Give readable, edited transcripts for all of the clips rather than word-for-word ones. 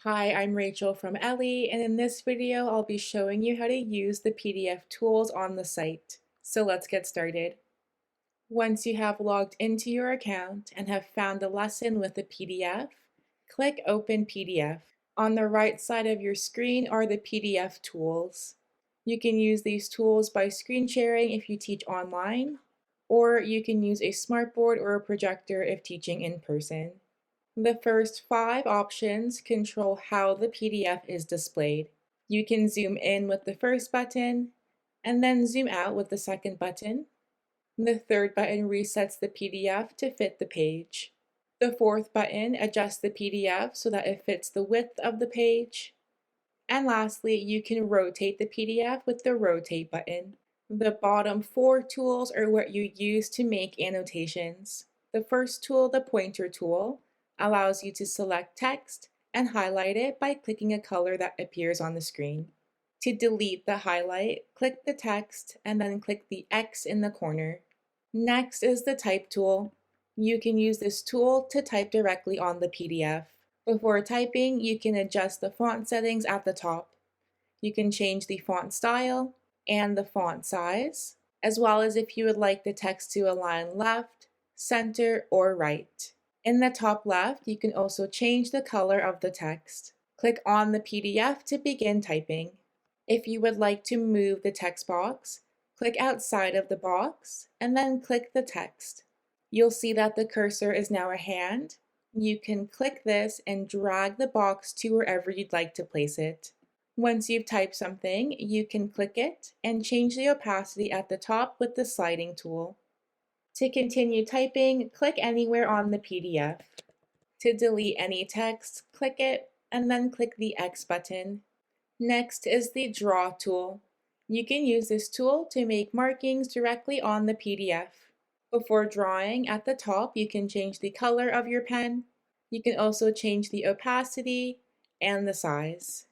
Hi, I'm Rachel from Ellii, and in this video I'll be showing you how to use the PDF tools on the site. So let's get started. Once you have logged into your account and have found a lesson with a PDF, click Open PDF. On the right side of your screen are the PDF tools. You can use these tools by screen sharing if you teach online, or you can use a smartboard or a projector if teaching in person. The first 5 options control how the PDF is displayed. You can zoom in with the first button, and then zoom out with the second button. The third button resets the PDF to fit the page. The fourth button adjusts the PDF so that it fits the width of the page. And lastly, you can rotate the PDF with the Rotate button. The bottom 4 tools are what you use to make annotations. The first tool, the Pointer tool, allows you to select text and highlight it by clicking a color that appears on the screen. To delete the highlight, click the text and then click the X in the corner. Next is the Type tool. You can use this tool to type directly on the PDF. Before typing, you can adjust the font settings at the top. You can change the font style and the font size, as well as if you would like the text to align left, center, or right. In the top left, you can also change the color of the text. Click on the PDF to begin typing. If you would like to move the text box, click outside of the box and then click the text. You'll see that the cursor is now a hand. You can click this and drag the box to wherever you'd like to place it. Once you've typed something, you can click it and change the opacity at the top with the sliding tool. To continue typing, click anywhere on the PDF. To delete any text, click it and then click the X button. Next is the Draw tool. You can use this tool to make markings directly on the PDF. Before drawing, at the top you can change the color of your pen. You can also change the opacity and the size.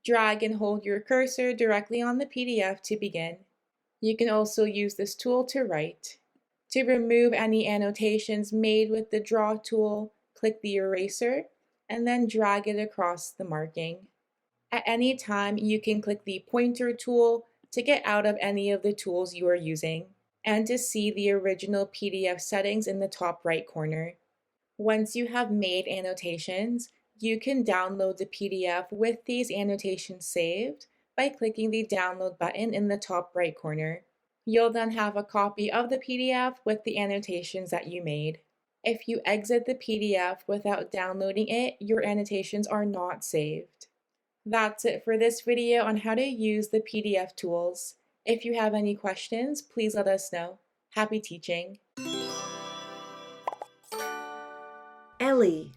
Drag and hold your cursor directly on the PDF to begin. You can also use this tool to write. To remove any annotations made with the Draw tool, click the eraser and then drag it across the marking. At any time, you can click the Pointer tool to get out of any of the tools you are using and to see the original PDF settings in the top right corner. Once you have made annotations, you can download the PDF with these annotations saved by clicking the Download button in the top right corner. You'll then have a copy of the PDF with the annotations that you made. If you exit the PDF without downloading it, your annotations are not saved. That's it for this video on how to use the PDF tools. If you have any questions, please let us know. Happy teaching! Ellii.